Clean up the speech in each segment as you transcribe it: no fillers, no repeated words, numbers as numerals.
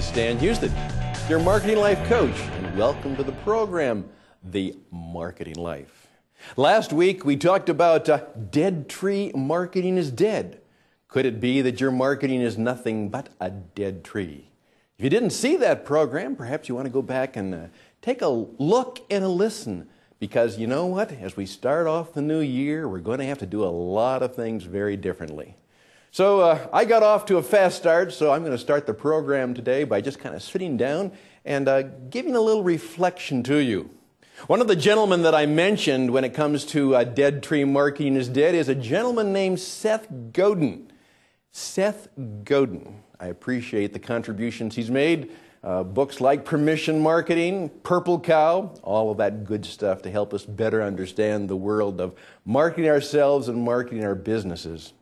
is Stan Hustad, your marketing life coach, and welcome to the program, The Marketing Life. Last week we talked about dead tree marketing is dead. Could it be that your marketing is nothing but a dead tree? If you didn't see that program, perhaps you want to go back and take a look and a listen, because you know what? As we start off the new year, we're going to have to do a lot of things very differently. So I got off to a fast start, so I'm going to start the program today by just kind of sitting down and giving a little reflection to you. One of the gentlemen that I mentioned when it comes to dead tree marketing is dead is a gentleman named Seth Godin. Seth Godin. I appreciate the contributions he's made. Books like Permission Marketing, Purple Cow, all of that good stuff to help us better understand the world of marketing ourselves and marketing our businesses.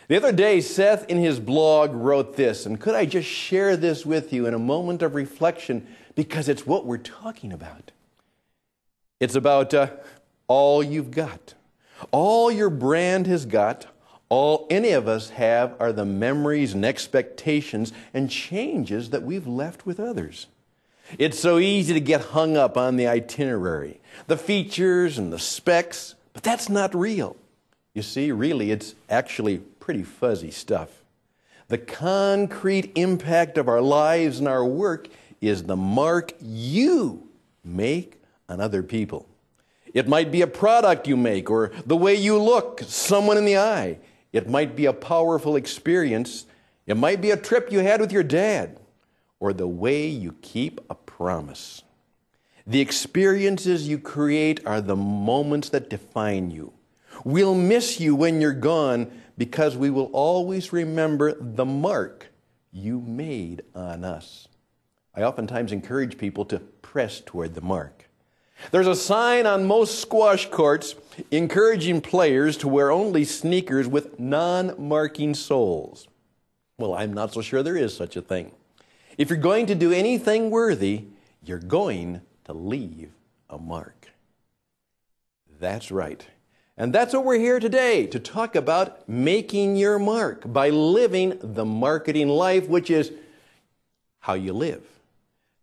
The other day, Seth in his blog wrote this, and could I just share this with you in a moment of reflection, because it's what we're talking about. It's about all you've got. All your brand has got, all any of us have are the memories and expectations and changes that we've left with others. It's so easy to get hung up on the itinerary, the features and the specs, but that's not real. You see, really, it's actually pretty fuzzy stuff. The concrete impact of our lives and our work is the mark you make on other people. It might be a product you make, or the way you look someone in the eye. It might be a powerful experience. It might be a trip you had with your dad, or the way you keep a promise. The experiences you create are the moments that define you. We'll miss you when you're gone because we will always remember the mark you made on us. I oftentimes encourage people to press toward the mark. There's a sign on most squash courts encouraging players to wear only sneakers with non-marking soles. Well, I'm not so sure there is such a thing. If you're going to do anything worthy, you're going to leave a mark. That's right. And that's what we're here today, to talk about making your mark by living the marketing life, which is how you live,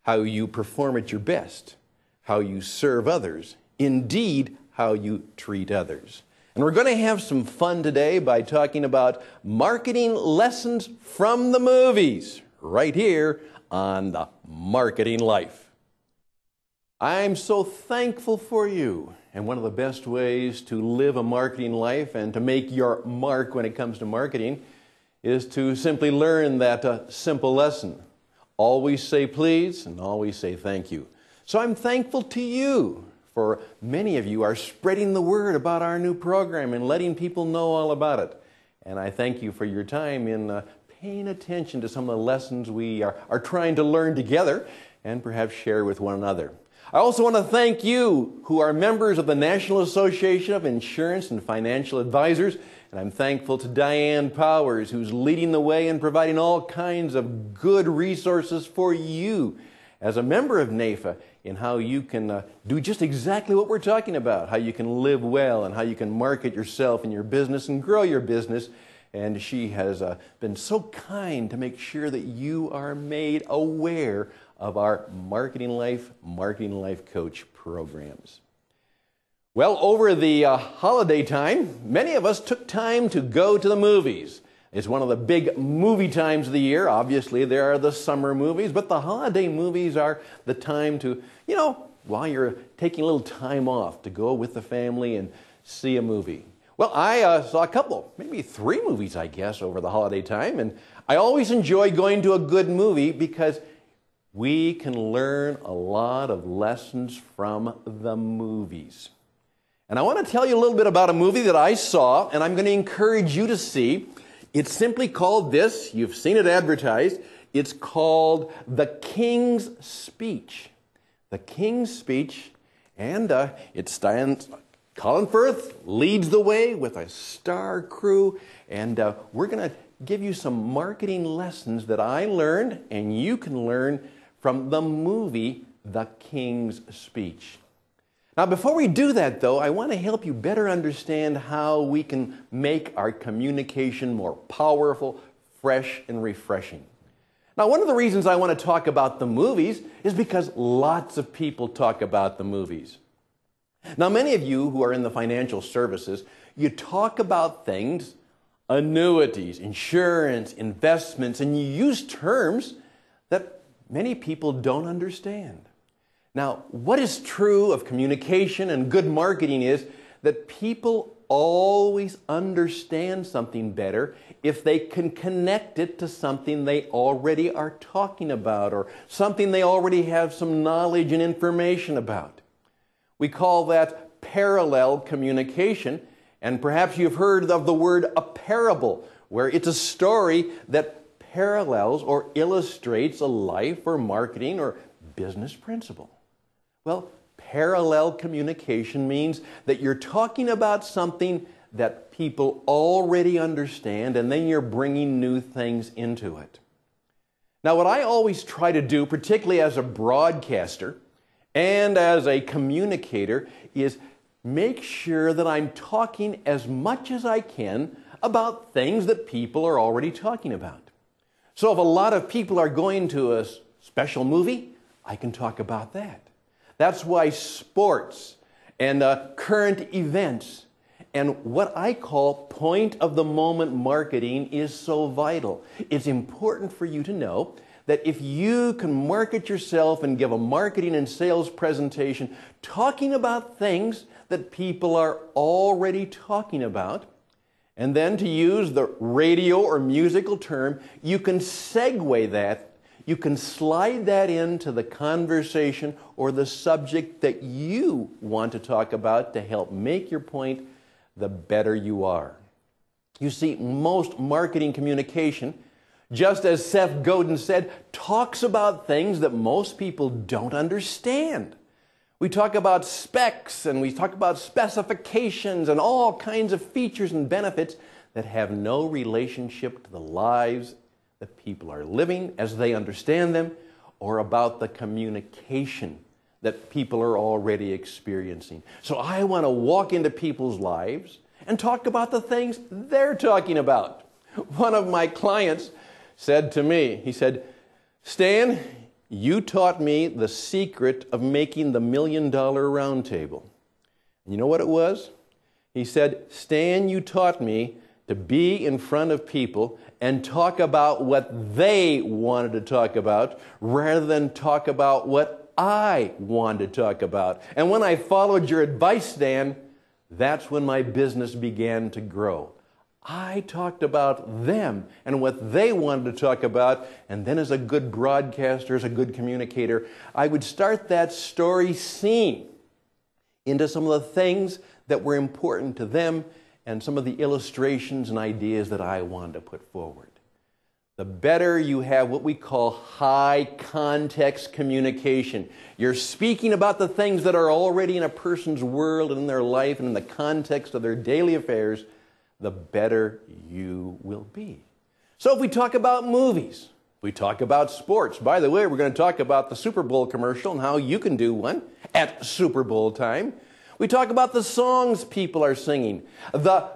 how you perform at your best, how you serve others, indeed, how you treat others. And we're going to have some fun today by talking about marketing lessons from the movies, right here on The Marketing Life. I'm so thankful for you. And one of the best ways to live a marketing life and to make your mark when it comes to marketing is to simply learn that simple lesson. Always say please and always say thank you. So I'm thankful to you, for many of you are spreading the word about our new program and letting people know all about it. And I thank you for your time in paying attention to some of the lessons we are trying to learn together and perhaps share with one another. I also want to thank you who are members of the National Association of Insurance and Financial Advisors, and I'm thankful to Diane Powers, who's leading the way and providing all kinds of good resources for you as a member of NAFA in how you can do just exactly what we're talking about, how you can live well and how you can market yourself and your business and grow your business. And she has been so kind to make sure that you are made aware of our Marketing Life Coach programs. Well, over the holiday time, many of us took time to go to the movies. It's one of the big movie times of the year. Obviously, there are the summer movies, but the holiday movies are the time to, while you're taking a little time off, to go with the family and see a movie. Well, I saw a couple, maybe 3 movies, I guess, over the holiday time, and I always enjoy going to a good movie because we can learn a lot of lessons from the movies. And I want to tell you a little bit about a movie that I saw, and I'm going to encourage you to see. It's simply called this. You've seen it advertised. It's called The King's Speech. The King's Speech, and it stands. Colin Firth leads the way with a star crew, and we're going to give you some marketing lessons that I learned and you can learn from the movie The King's Speech. Now, before we do that, though, I want to help you better understand how we can make our communication more powerful, fresh, and refreshing. Now, one of the reasons I want to talk about the movies is because lots of people talk about the movies. Now, many of you who are in the financial services, you talk about things, annuities, insurance, investments, and you use terms that many people don't understand. Now, what is true of communication and good marketing is that people always understand something better if they can connect it to something they already are talking about or something they already have some knowledge and information about. We call that parallel communication, and perhaps you've heard of the word a parable, where it's a story that parallels or illustrates a life or marketing or business principle. Well, parallel communication means that you're talking about something that people already understand, and then you're bringing new things into it. Now, what I always try to do, particularly as a broadcaster and as a communicator, is make sure that I'm talking as much as I can about things that people are already talking about. So if a lot of people are going to a special movie, I can talk about that. That's why sports and current events and what I call point-of-the-moment marketing is so vital. It's important for you to know that if you can market yourself and give a marketing and sales presentation talking about things that people are already talking about, and then to use the radio or musical term, you can segue that. You can slide that into the conversation or the subject that you want to talk about to help make your point, the better you are. You see, most marketing communication, just as Seth Godin said, talks about things that most people don't understand. We talk about specs and we talk about specifications and all kinds of features and benefits that have no relationship to the lives that people are living as they understand them, or about the communication that people are already experiencing. So I want to walk into people's lives and talk about the things they're talking about. One of my clients said to me, he said, "Stan, you taught me the secret of making the $1 million round table." And you know what it was? He said, "Stan, you taught me to be in front of people and talk about what they wanted to talk about rather than talk about what I wanted to talk about. And when I followed your advice, Stan, that's when my business began to grow. I talked about them and what they wanted to talk about, and then as a good broadcaster, as a good communicator, I would start that story scene into some of the things that were important to them and some of the illustrations and ideas that I wanted to put forward. The better you have what we call high context communication. You're speaking about the things that are already in a person's world and in their life and in the context of their daily affairs, the better you will be. So if we talk about movies, we talk about sports. By the way, we're going to talk about the Super Bowl commercial and how you can do one at Super Bowl time. We talk about the songs people are singing, the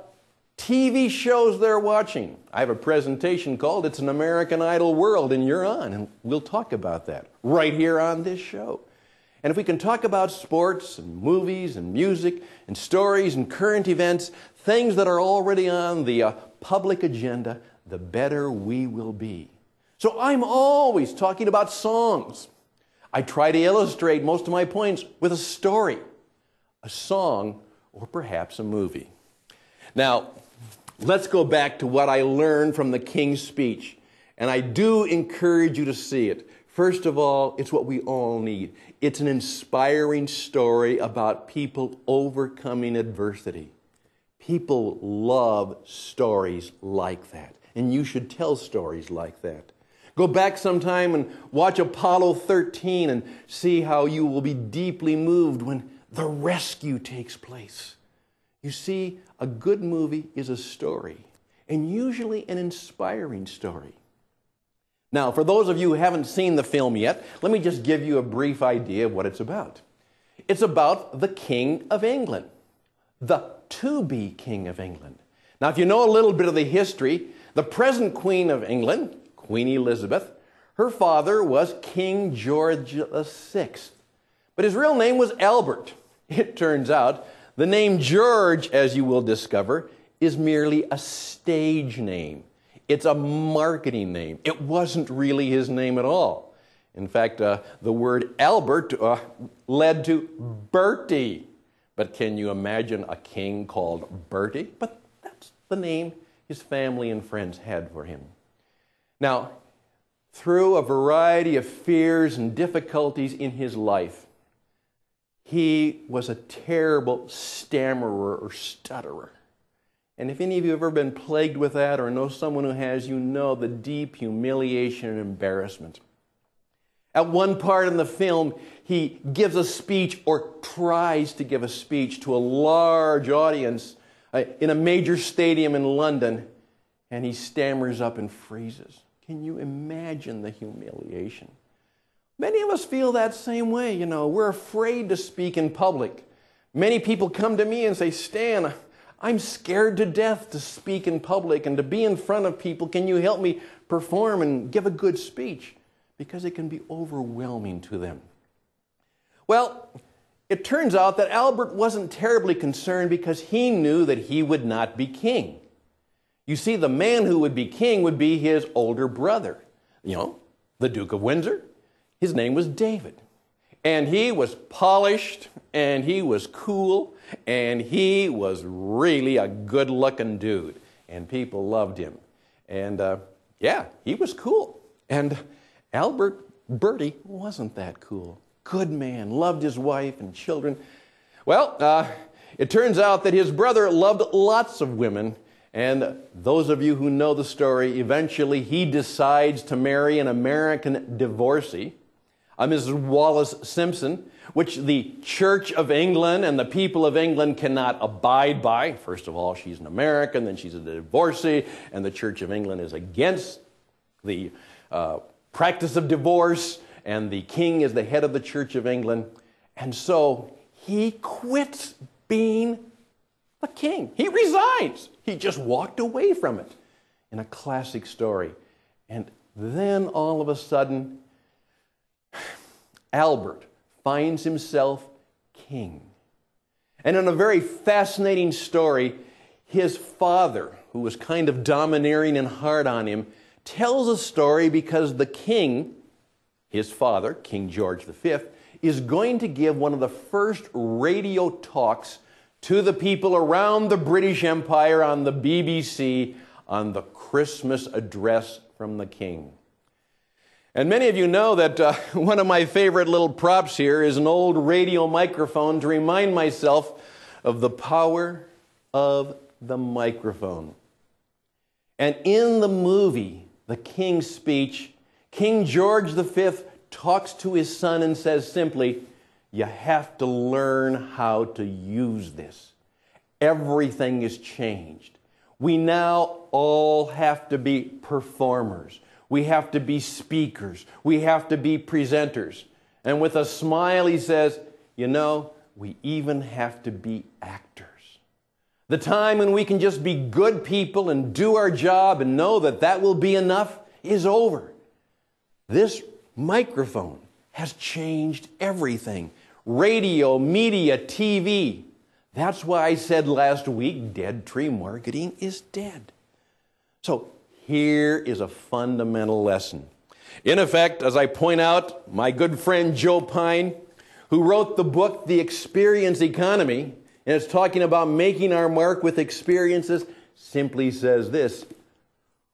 TV shows they're watching. I have a presentation called It's an American Idol World, and you're on, and we'll talk about that right here on this show. And if we can talk about sports and movies and music and stories and current events, things that are already on the public agenda, the better we will be. So I'm always talking about songs. I try to illustrate most of my points with a story, a song, or perhaps a movie. Now, let's go back to what I learned from the King's Speech. And I do encourage you to see it. First of all, it's what we all need. It's an inspiring story about people overcoming adversity. People love stories like that. And you should tell stories like that. Go back sometime and watch Apollo 13 and see how you will be deeply moved when the rescue takes place. You see, a good movie is a story, and usually an inspiring story. Now, for those of you who haven't seen the film yet, let me just give you a brief idea of what it's about. It's about the King of England, the to-be King of England. Now, if you know a little bit of the history, the present Queen of England, Queen Elizabeth, Her father was King George VI, but his real name was Albert. It turns out the name George, as you will discover, is merely a stage name. It's a marketing name. It wasn't really his name at all. In fact, the word Albert led to Bertie. But can you imagine a king called Bertie? But that's the name his family and friends had for him. Now, through a variety of fears and difficulties in his life, he was a terrible stammerer or stutterer. And if any of you have ever been plagued with that or know someone who has, you know the deep humiliation and embarrassment. At one part in the film, he gives a speech or tries to give a speech to a large audience in a major stadium in London, and he stammers up and freezes. Can you imagine the humiliation? Many of us feel that same way, you know. We're afraid to speak in public. Many people come to me and say, Stan, I'm scared to death to speak in public and to be in front of people. Can you help me perform and give a good speech? Because it can be overwhelming to them. Well, it turns out that Albert wasn't terribly concerned because he knew that he would not be king. You see, the man who would be king would be his older brother, you know, the Duke of Windsor. His name was David. And he was polished, and he was cool, and he was really a good-looking dude. And people loved him. And, yeah, he was cool. And Bertie wasn't that cool. Good man, loved his wife and children. Well, it turns out that his brother loved lots of women, and those of you who know the story, eventually he decides to marry an American divorcee, Mrs. Wallace Simpson, which the Church of England and the people of England cannot abide by. First of all, she's an American, then she's a divorcee, and the Church of England is against the practice of divorce, and the king is the head of the Church of England. And so he quits being the king. He resigns. He just walked away from it in a classic story. And then all of a sudden, Albert finds himself king. And in a very fascinating story, his father, who was kind of domineering and hard on him, tells a story because the king, his father, King George V, is going to give one of the first radio talks to the people around the British Empire on the BBC on the Christmas address from the king. And many of you know that one of my favorite little props here is an old radio microphone to remind myself of the power of the microphone. And in the movie, The King's Speech, King George V talks to his son and says simply, you have to learn how to use this. Everything is changed. We now all have to be performers. We have to be speakers. We have to be presenters. And with a smile he says, you know, we even have to be actors. The time when we can just be good people and do our job and know that that will be enough is over. This microphone has changed everything. Radio, media, TV. That's why I said last week, dead tree marketing is dead. So here is a fundamental lesson. In effect, as I point out, my good friend Joe Pine, who wrote the book, The Experience Economy, and it's talking about making our mark with experiences, simply says this: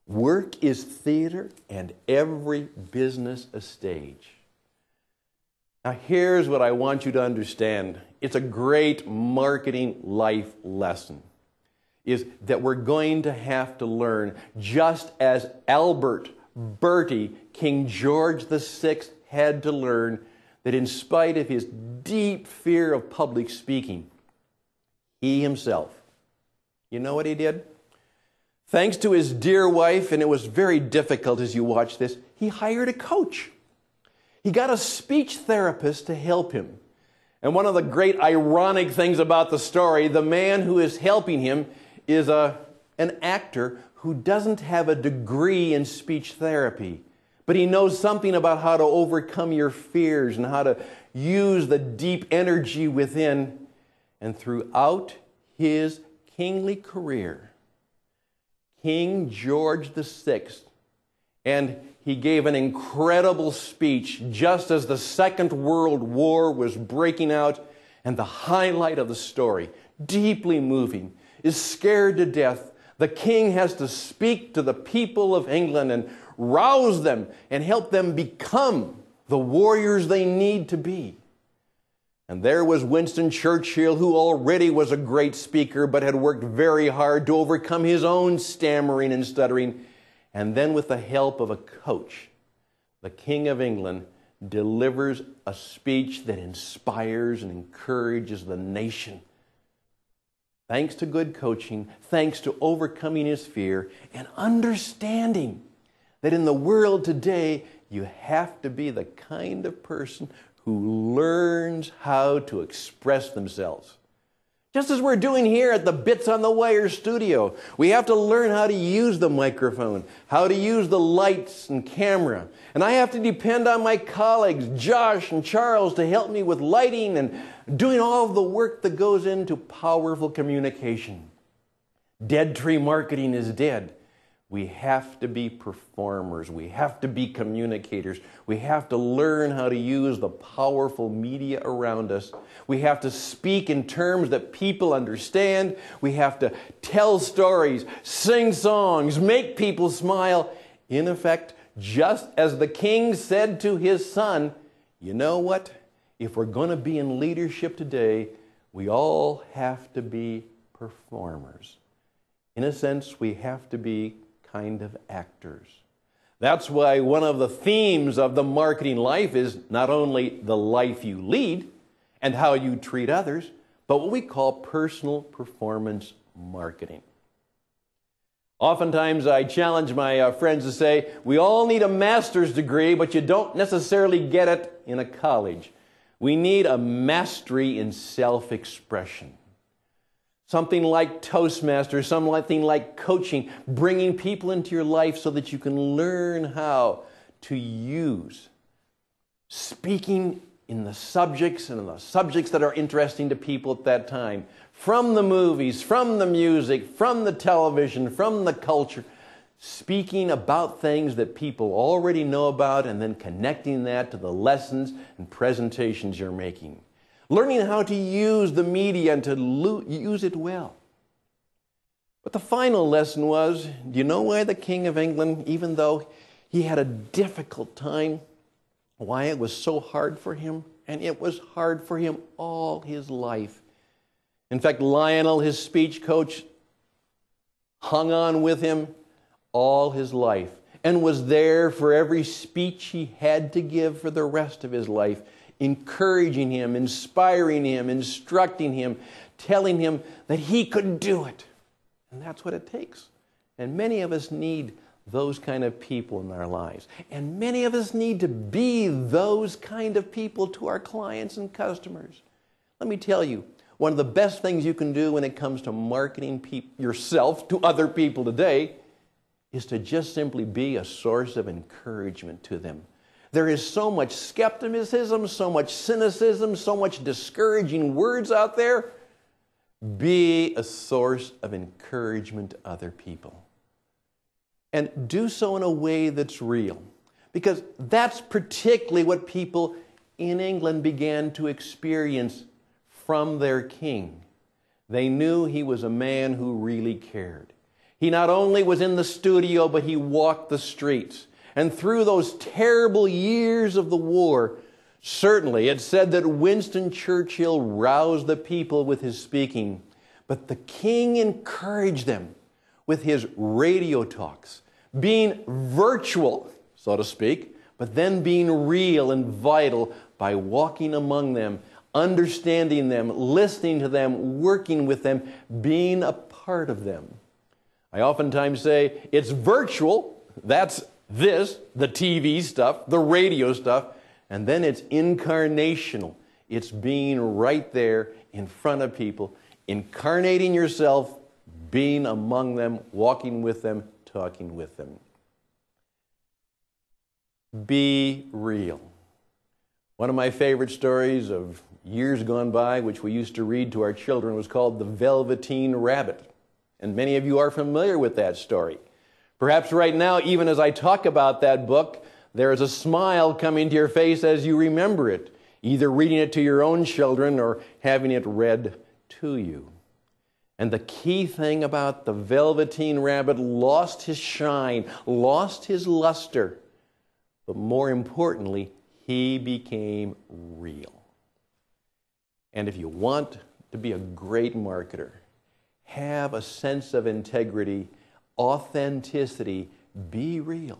work is theater and every business a stage. Now here's what I want you to understand. It's a great marketing life lesson, is that we're going to have to learn, just as Bertie, King George VI had to learn, that in spite of his deep fear of public speaking, he himself, you know what he did? Thanks to his dear wife, and it was very difficult as you watch this, he hired a coach. He got a speech therapist to help him. And one of the great ironic things about the story, the man who is helping him is an actor who doesn't have a degree in speech therapy, but he knows something about how to overcome your fears and how to use the deep energy within. And throughout his kingly career, King George VI, and he gave an incredible speech just as the Second World War was breaking out, and the highlight of the story, deeply moving, is scared to death. The king has to speak to the people of England and rouse them and help them become the warriors they need to be. And there was Winston Churchill, who already was a great speaker but had worked very hard to overcome his own stammering and stuttering. And then with the help of a coach, the King of England delivers a speech that inspires and encourages the nation. Thanks to good coaching, thanks to overcoming his fear and understanding that in the world today, you have to be the kind of person who learns how to express themselves. Just as we're doing here at the Bits on the Wire studio, we have to learn how to use the microphone, how to use the lights and camera. And I have to depend on my colleagues, Josh and Charles, to help me with lighting and doing all of the work that goes into powerful communication. Dead tree marketing is dead. We have to be performers. We have to be communicators. We have to learn how to use the powerful media around us. We have to speak in terms that people understand. We have to tell stories, sing songs, make people smile. In effect, just as the king said to his son, you know what? If we're going to be in leadership today, we all have to be performers. In a sense, we have to be kind of actors. That's why one of the themes of the marketing life is not only the life you lead and how you treat others, but what we call personal performance marketing. Oftentimes I challenge my friends to say, we all need a master's degree, but you don't necessarily get it in a college. We need a mastery in self-expression. Something like Toastmasters, something like coaching, bringing people into your life so that you can learn how to use speaking in the subjects and in the subjects that are interesting to people at that time. From the movies, from the music, from the television, from the culture. Speaking about things that people already know about and then connecting that to the lessons and presentations you're making. Learning how to use the media and to use it well. But the final lesson was, do you know why the King of England, even though he had a difficult time, why it was so hard for him? And it was hard for him all his life. In fact, Lionel, his speech coach, hung on with him all his life and was there for every speech he had to give for the rest of his life, encouraging him, inspiring him, instructing him, telling him that he could do it. And that's what it takes. And many of us need those kind of people in our lives. And many of us need to be those kind of people to our clients and customers. Let me tell you, one of the best things you can do when it comes to marketing yourself to other people today is to just simply be a source of encouragement to them. There is so much skepticism, so much cynicism, so much discouraging words out there. Be a source of encouragement to other people. And do so in a way that's real. Because that's particularly what people in England began to experience from their king. They knew he was a man who really cared. He not only was in the studio, but he walked the streets. And through those terrible years of the war, certainly it said that Winston Churchill roused the people with his speaking, but the king encouraged them with his radio talks, being virtual, so to speak, but then being real and vital by walking among them, understanding them, listening to them, working with them, being a part of them. I oftentimes say it's virtual, that's this, the TV stuff, the radio stuff, and then it's incarnational. It's being right there in front of people, incarnating yourself, being among them, walking with them, talking with them. Be real. One of my favorite stories of years gone by, which we used to read to our children, was called The Velveteen Rabbit. And many of you are familiar with that story. Perhaps right now, even as I talk about that book, there is a smile coming to your face as you remember it, either reading it to your own children or having it read to you. And the key thing about the Velveteen Rabbit lost his shine, lost his luster, but more importantly, he became real. And if you want to be a great marketer, have a sense of integrity, authenticity, be real.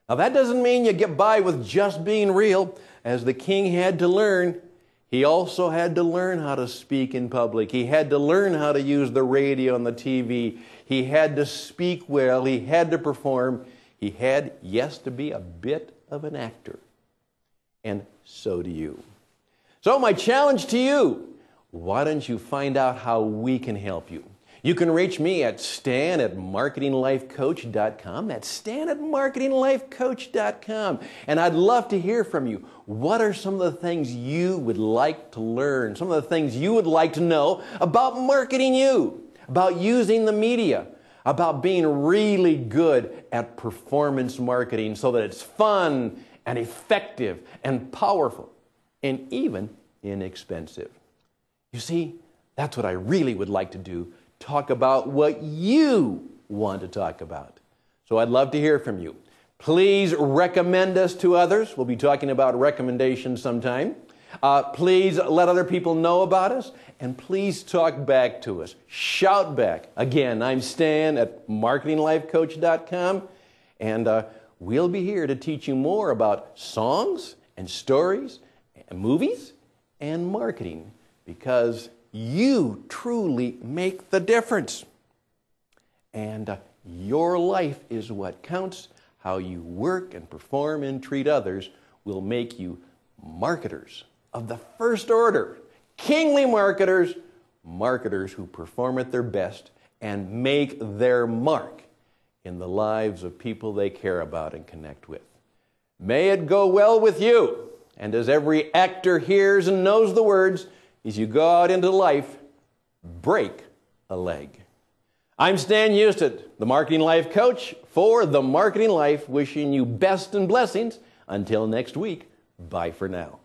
Now that doesn't mean you get by with just being real. As the king had to learn, he also had to learn how to speak in public. He had to learn how to use the radio and the TV. He had to speak well. He had to perform. He had, yes, to be a bit of an actor. And so do you. So my challenge to you, why don't you find out how we can help you? You can reach me at stan@marketinglifecoach.com. That's stan@marketinglifecoach.com. And I'd love to hear from you. What are some of the things you would like to learn? Some of the things you would like to know about marketing you, about using the media, about being really good at performance marketing so that it's fun and effective and powerful and even inexpensive. You see, that's what I really would like to do. Talk about what you want to talk about. So I'd love to hear from you. Please recommend us to others. We'll be talking about recommendations sometime. Please let other people know about us. And please talk back to us. Shout back. Again, I'm Stan at marketinglifecoach.com. And we'll be here to teach you more about songs and stories and movies and marketing, because you truly make the difference. And your life is what counts. How you work and perform and treat others will make you marketers of the first order. Kingly marketers, marketers who perform at their best and make their mark in the lives of people they care about and connect with. May it go well with you. And as every actor hears and knows the words, as you go out into life, break a leg. I'm Stan Hustad, the Marketing Life Coach for The Marketing Life, wishing you best and blessings. Until next week, bye for now.